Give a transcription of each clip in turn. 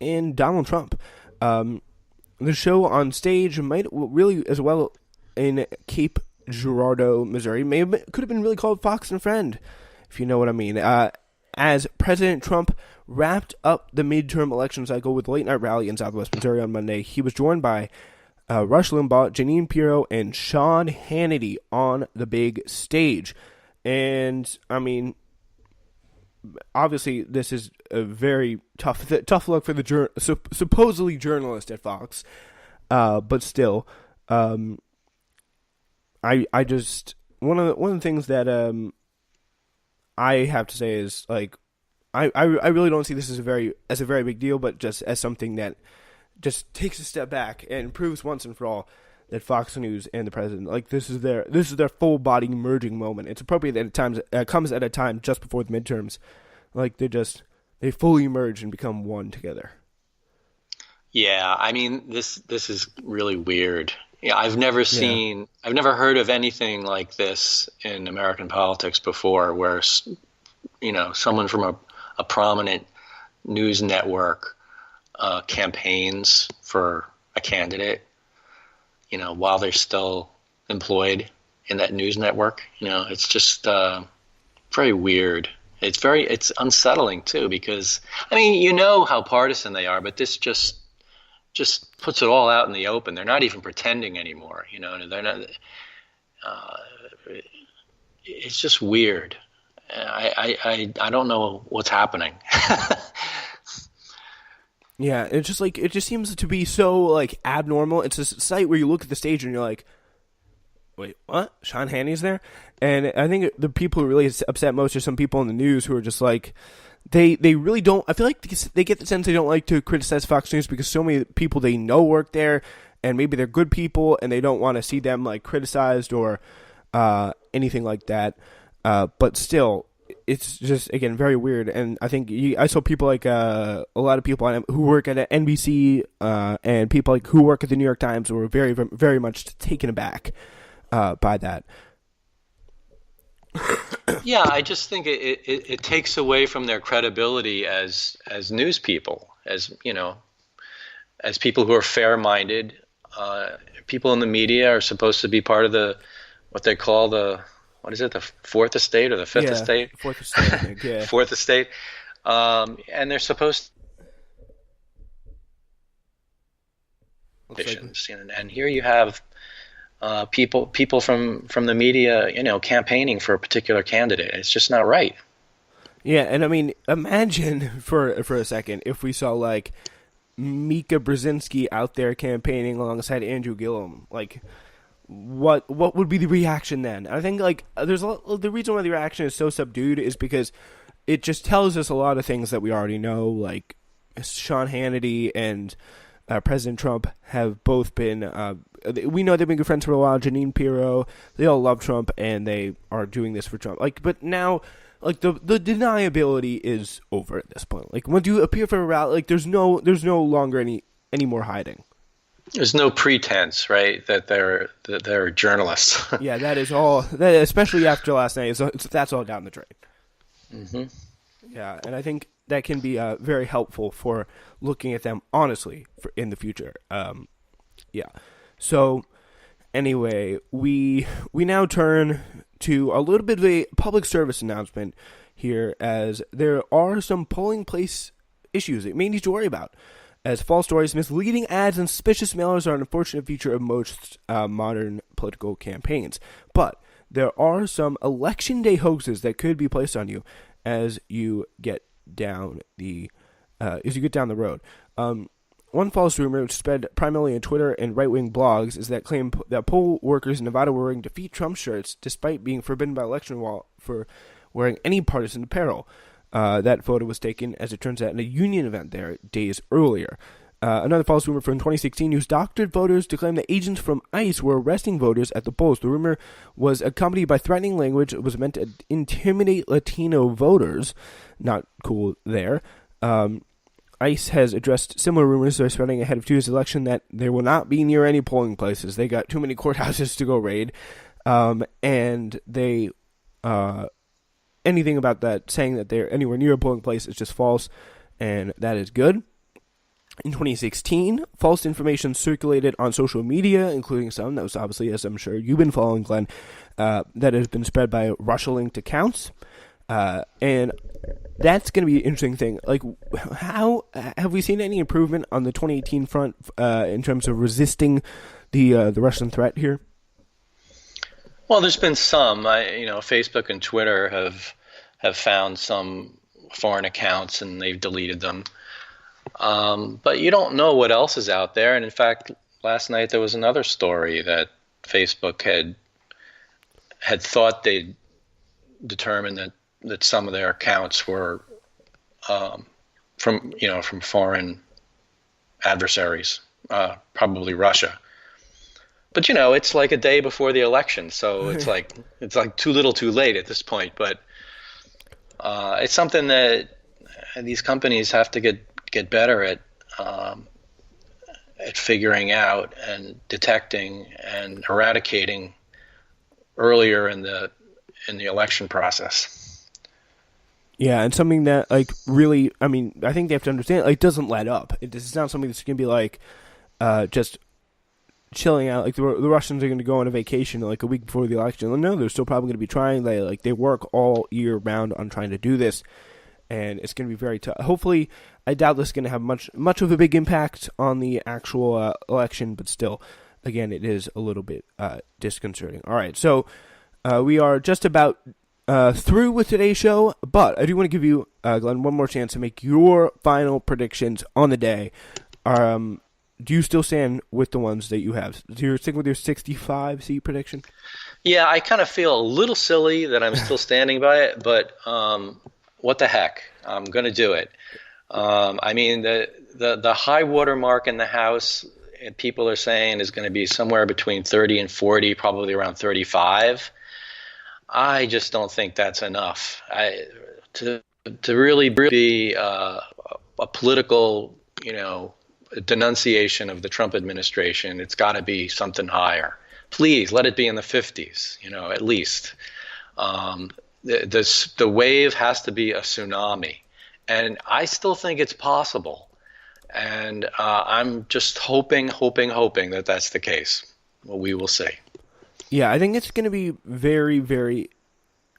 and Donald Trump. The show on stage might really, as well in Cape Girardeau, Missouri, could have been really called Fox and Friend, if you know what I mean. As President Trump wrapped up the midterm election cycle with a late night rally in Southwest Missouri on Monday, he was joined by Rush Limbaugh, Janine Pirro, and Sean Hannity on the big stage. And I mean, obviously, this is a very tough look for the supposedly journalist at Fox, but still, I just one of the things that I have to say is, like, I really don't see this as a very big deal, but just as something that just takes a step back and proves once and for all that Fox News and the president, like, this is their full body merging moment. It's appropriate that at times comes at a time just before the midterms, like they fully merge and become one together. Yeah, I mean, this is really weird. Yeah, I've never heard of anything like this in American politics before, where, someone from a prominent news network campaigns for a candidate, while they're still employed in that news network. It's just very weird. It's unsettling too, because, I mean, how partisan they are, but this just puts it all out in the open. They're not even pretending anymore. They're not. It's just weird. I don't know what's happening. Yeah, it just seems to be so, like, abnormal. It's a site where you look at the stage and you're like, wait, what? Sean Hannity's there? And I think the people who are really upset most are some people in the news who are just like, they really don't. I feel like they get the sense they don't like to criticize Fox News because so many people they know work there, and maybe they're good people, and they don't want to see them, like, criticized or anything like that. But still, it's just, again, very weird. And I think I saw people like a lot of people who work at NBC and people like who work at the New York Times were very, very much taken aback by that. Yeah, I just think it takes away from their credibility as news people, as people who are fair-minded. People in the media are supposed to be part of what they call the fourth estate or the fifth estate? Fourth estate, I think, yeah. Fourth estate. And they're supposed to, and here you have people from the media, campaigning for a particular candidate. It's just not right. Yeah, and I mean, imagine for a second if we saw, like, Mika Brzezinski out there campaigning alongside Andrew Gillum. Like, what would be the reaction then? I think, like, the reason why the reaction is so subdued is because it just tells us a lot of things that we already know. Like, Sean Hannity and President Trump have both been we know they've been good friends for a while. Janine Pirro, they all love Trump, and they are doing this for Trump. Like, but now, like, the deniability is over at this point. Like, when you appear for a rally, like, there's no longer any more hiding. There's no pretense, right, that they're journalists. Yeah, that is all. That, especially after last night, that's all down the drain. Mm-hmm. Yeah, and I think that can be very helpful for looking at them honestly in the future. Yeah. So, anyway, we now turn to a little bit of a public service announcement here, as there are some polling place issues that you may need to worry about, as false stories, misleading ads, and suspicious mailers are an unfortunate feature of most modern political campaigns. But there are some election day hoaxes that could be placed on you as you get down the road. One false rumor, which spread primarily on Twitter and right-wing blogs, is that claim that poll workers in Nevada were wearing defeat Trump shirts despite being forbidden by election law for wearing any partisan apparel. That photo was taken, as it turns out, in a union event there days earlier. Another false rumor from 2016 used doctored voters to claim that agents from ICE were arresting voters at the polls. The rumor was accompanied by threatening language that was meant to intimidate Latino voters. Not cool there. ICE has addressed similar rumors that are spreading ahead of Tuesday's election that they will not be near any polling places. They got too many courthouses to go raid. And they... anything about that, saying that they're anywhere near a polling place, is just false, and that is good. In 2016, false information circulated on social media, including some that was obviously, as I'm sure you've been following, Glenn, that has been spread by Russia-linked accounts. And that's going to be an interesting thing. Like, how have we seen any improvement on the 2018 front in terms of resisting the Russian threat here? Well, there's been some. Facebook and Twitter have found some foreign accounts and they've deleted them. But you don't know what else is out there. And in fact, last night there was another story that Facebook had thought they'd determined that some of their accounts were from foreign adversaries, probably Russia. But it's like a day before the election, so it's like too little, too late at this point. But it's something that these companies have to get better at figuring out and detecting and eradicating earlier in the election process. Yeah, and something that really, I mean, I think they have to understand, doesn't let up. It's not something that's going to be just chilling out. Like the Russians are going to go on a vacation a week before the election. No, they're still probably going to be trying. They work all year round on trying to do this, and it's going to be very tough. Hopefully, I doubt this is going to have much of a big impact on the actual election, but still, again, it is a little bit disconcerting. All right, so we are just about through with today's show, but I do want to give you, Glenn, one more chance to make your final predictions on the day. Do you still stand with the ones that you have? Do you stick with your 65-seat prediction? Yeah, I kind of feel a little silly that I'm still standing by it, but what the heck? I'm going to do it. I mean, the high water mark in the House, people are saying, is going to be somewhere between 30 and 40, probably around 35. I just don't think that's enough. To really be a political, denunciation of the Trump administration, it's got to be something higher. Please let it be in the 50s, at least. The wave has to be a tsunami, and I still think it's possible. And I'm just hoping that that's the case. Well, we will see. Yeah, I think it's going to be very, very.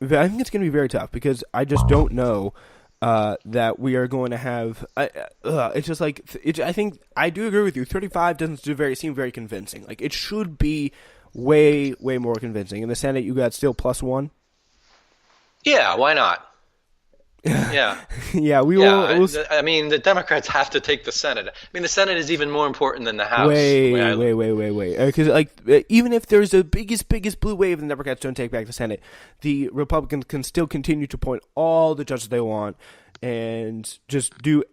I think it's going to be very tough because I just don't know that we are going to have. It's just I think I do agree with you. 35 doesn't seem very convincing. It should be way, way more convincing. In the Senate, you got still +1. Yeah, why not? Yeah. Yeah, we will. I mean, the Democrats have to take the Senate. I mean, the Senate is even more important than the House. Way. Because even if there's the biggest blue wave and the Democrats don't take back the Senate, the Republicans can still continue to appoint all the judges they want and just do,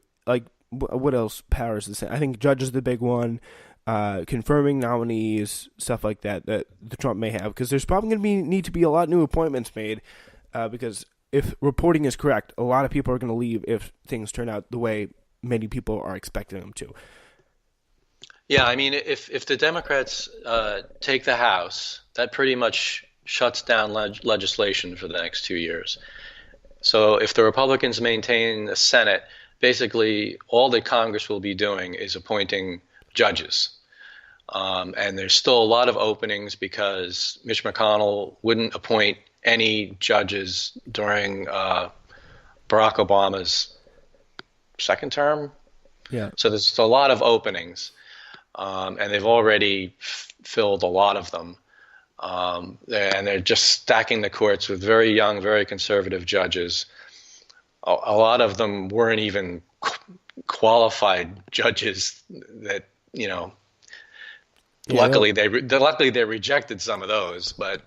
what else powers the Senate? I think judge is the big one. Confirming nominees, stuff like that the Trump may have. Because there's probably going to need to be a lot of new appointments made because if reporting is correct, a lot of people are going to leave if things turn out the way many people are expecting them to. Yeah, I mean, if the Democrats take the House, that pretty much shuts down legislation for the next 2 years. So if the Republicans maintain the Senate, basically all that Congress will be doing is appointing judges. And there's still a lot of openings because Mitch McConnell wouldn't appoint any judges during Barack Obama's second term. Yeah. So there's a lot of openings, and they've already filled a lot of them. And they're just stacking the courts with very young, very conservative judges. A lot of them weren't even qualified judges that, luckily they rejected some of those, but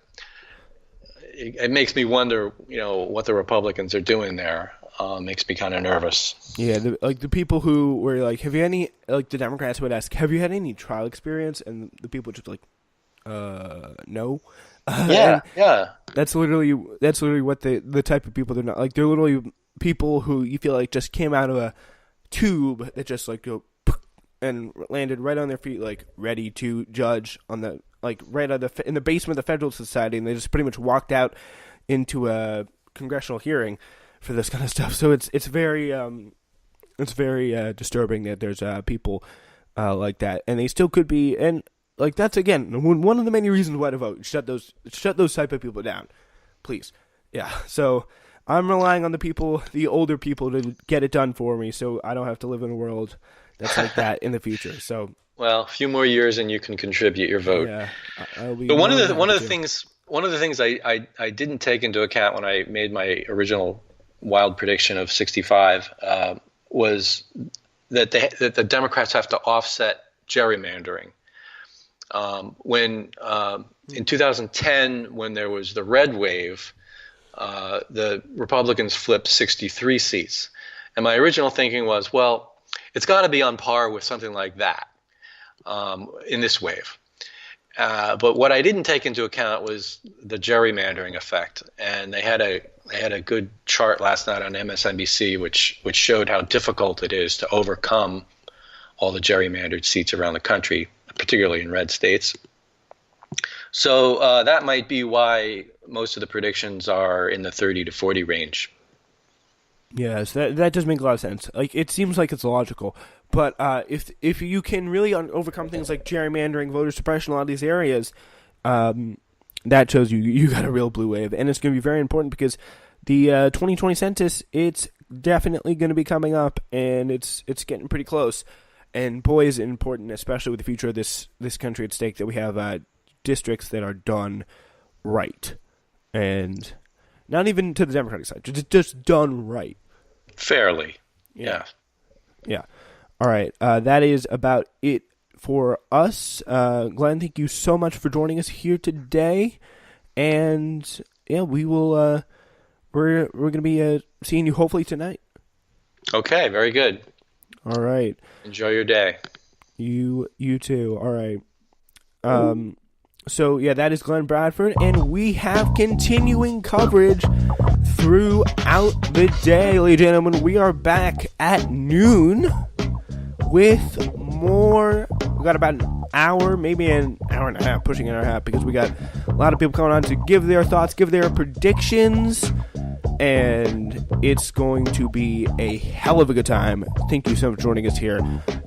it makes me wonder, what the Republicans are doing there. Makes me kind of nervous. Yeah, the people who were have you had any, the Democrats would ask, have you had any trial experience? And the people would just no. Yeah. That's literally what the type of people they're not. They're literally people who you feel just came out of a tube that just go and landed right on their feet, ready to judge on the right in the basement of the Federal Society, and they just pretty much walked out into a congressional hearing for this kind of stuff. So it's very it's very disturbing that there's people like that, and they still could be. And like that's again one of the many reasons why to vote. Shut those type of people down, please. Yeah. So I'm relying on the older people, to get it done for me, so I don't have to live in a world that's like that in the future. So. Well, a few more years and you can contribute your vote. Yeah. But one of the things I didn't take into account when I made my original wild prediction of 65 was that the Democrats have to offset gerrymandering. In 2010, when there was the red wave, the Republicans flipped 63 seats, and my original thinking was, well, it's got to be on par with something like that. In this wave. But what I didn't take into account was the gerrymandering effect. And they had a good chart last night on MSNBC, which showed how difficult it is to overcome all the gerrymandered seats around the country, particularly in red states. So that might be why most of the predictions are in the 30 to 40 range. Yes, that does make a lot of sense. Like, it seems like it's logical. But if you can really overcome things like gerrymandering, voter suppression, a lot of these areas, that shows you got a real blue wave. And it's going to be very important because the 2020 census, it's definitely going to be coming up, and it's getting pretty close. And boy, is it important, especially with the future of this country at stake, that we have districts that are done right. And not even to the Democratic side, just done right. Fairly. Yeah. All right, that is about it for us. Glenn, thank you so much for joining us here today, and yeah, we will. We're going to be seeing you hopefully tonight. Okay, very good. All right. Enjoy your day. You too. All right. So yeah, that is Glenn Bradford, and we have continuing coverage throughout the day, ladies and gentlemen. We are back at noon with more. We got about an hour, maybe an hour and a half, pushing an hour and a half, because we got a lot of people coming on to give their thoughts, give their predictions, and it's going to be a hell of a good time. Thank you so much for joining us here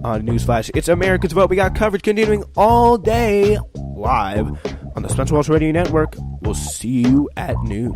on Newsflash. It's America's Vote. We got coverage continuing all day live on the Spencer Walsh Radio Network. We'll see you at noon.